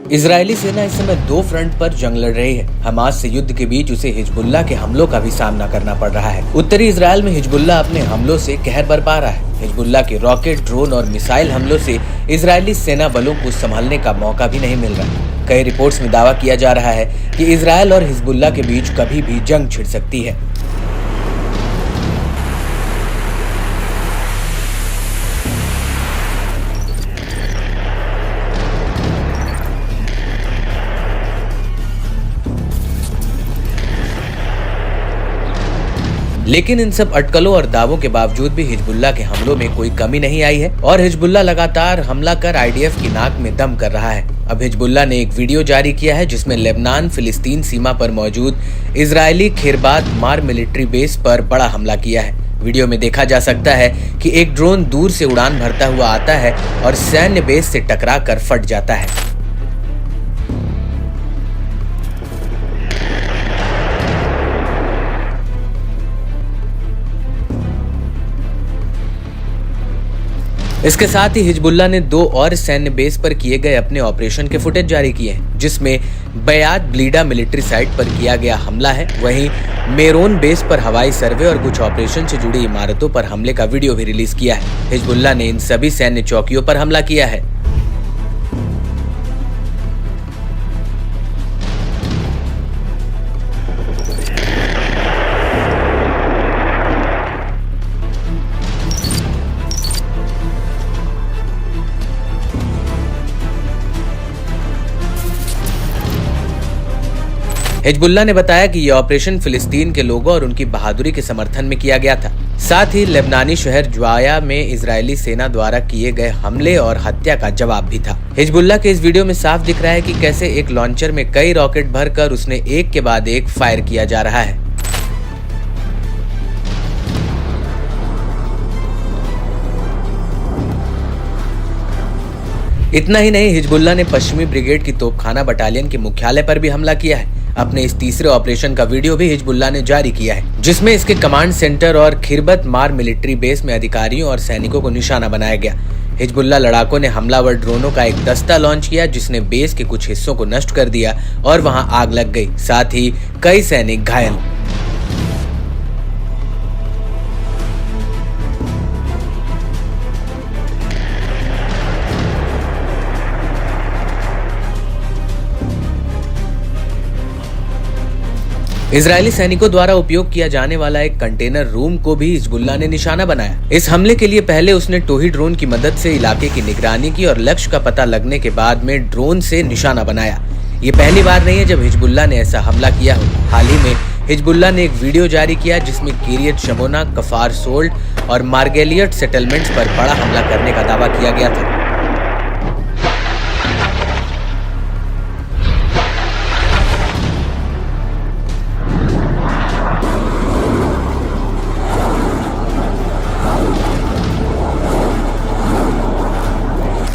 Israeli सेना इस समय दो फ्रंट पर जंग लड़ रही है। हमास से युद्ध के बीच उसे हिजबुल्लाह के हमलों का भी सामना करना पड़ रहा है। उत्तरी इजराइल में हिजबुल्लाह अपने हमलों से कहर बरपा रहा है। हिजबुल्लाह के रॉकेट, ड्रोन और मिसाइल हमलों से इजरायली सेना बलों को संभलने का मौका भी नहीं मिल रहा। कई रिपोर्ट्स में दावा किया जा रहा है कि इजरायल और हिजबुल्लाह के बीच कभी भी जंग छिड़ सकती है। लेकिन इन सब अटकलों और दावों के बावजूद भी हिजबुल्लाह के हमलों में कोई कमी नहीं आई है और हिजबुल्लाह लगातार हमला कर आईडीएफ की नाक में दम कर रहा है। अब हिजबुल्लाह ने एक वीडियो जारी किया है जिसमें लेबनान फिलिस्तीन सीमा पर मौजूद इजरायली खिरबात मार मिलिट्री बेस पर बड़ा हमला किया है। वीडियो में देखा जा सकता है कि एक ड्रोन दूर से उड़ान भरता हुआ आता है और सैन्य बेस से टकरा कर फट जाता है। इसके साथ ही हिजबुल्लाह ने दो और सैन्य बेस पर किए गए अपने ऑपरेशन के फुटेज जारी किए हैं, जिसमें बयात ब्लीडा मिलिट्री साइट पर किया गया हमला है। वहीं मेरोन बेस पर हवाई सर्वे और कुछ ऑपरेशन से जुड़ी इमारतों पर हमले का वीडियो भी रिलीज किया है। हिजबुल्लाह ने इन सभी सैन्य चौकियों पर हमला किया है। हिजबुल्लाह ने बताया कि यह ऑपरेशन फिलिस्तीन के लोगों और उनकी बहादुरी के समर्थन में किया गया था। साथ ही लेबनानी शहर ज्वाया में इजरायली सेना द्वारा किए गए हमले और हत्या का जवाब भी था। हिजबुल्लाह के इस वीडियो में साफ दिख रहा है कि कैसे एक लॉन्चर में कई रॉकेट भरकर उसने एक के बाद एक फायर किया जा रहा है। इतना ही नहीं, हिजबुल्लाह ने पश्चिमी ब्रिगेड की तोपखाना बटालियन के मुख्यालय पर भी हमला किया है। अपने इस तीसरे ऑपरेशन का वीडियो भी हिजबुल्लाह ने जारी किया है, जिसमें इसके कमांड सेंटर और खिरबत मार मिलिट्री बेस में अधिकारियों और सैनिकों को निशाना बनाया गया। हिजबुल्लाह लड़ाकों ने हमलावर ड्रोनों का एक दस्ता लॉन्च किया, जिसने बेस के कुछ हिस्सों को नष्ट कर दिया और वहां आग लग गई। साथ ही कई सैनिक घायल। इजरायली सैनिकों द्वारा उपयोग किया जाने वाला एक कंटेनर रूम को भी हिजबुल्लाह ने निशाना बनाया। इस हमले के लिए पहले उसने टोही ड्रोन की मदद से इलाके की निगरानी की और लक्ष्य का पता लगने के बाद में ड्रोन से निशाना बनाया। ये पहली बार नहीं है जब हिजबुल्लाह ने ऐसा हमला किया हो। हाल ही में हिजबुल्लाह ने एक वीडियो जारी किया जिसमें किरियत शमोना, कफार सोल्ट और मार्गेलियट सेटलमेंट्स पर बड़ा हमला करने का दावा किया गया था।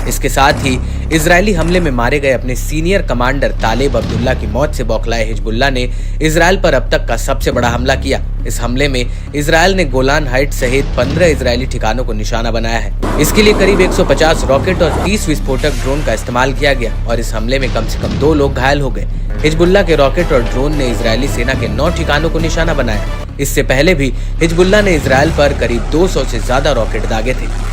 इसके साथ ही इजरायली हमले में मारे गए अपने सीनियर कमांडर तालेब अब्दुल्ला की मौत से बौखलाए हिजबुल्लाह ने इजरायल पर अब तक का सबसे बड़ा हमला किया। इस हमले में इजरायल ने गोलान हाइट सहित 15 इजरायली ठिकानों को निशाना बनाया है। इसके लिए करीब 150 रॉकेट और 30 विस्फोटक ड्रोन का इस्तेमाल किया गया और इस हमले में कम से कम 2 लोग घायल हो गए। हिजबुल्लाह के रॉकेट और ड्रोन ने इजरायली सेना के 9 ठिकानों को निशाना बनाया। इससे पहले भी हिजबुल्लाह ने इजरायल पर करीब 200 से ज्यादा रॉकेट दागे थे।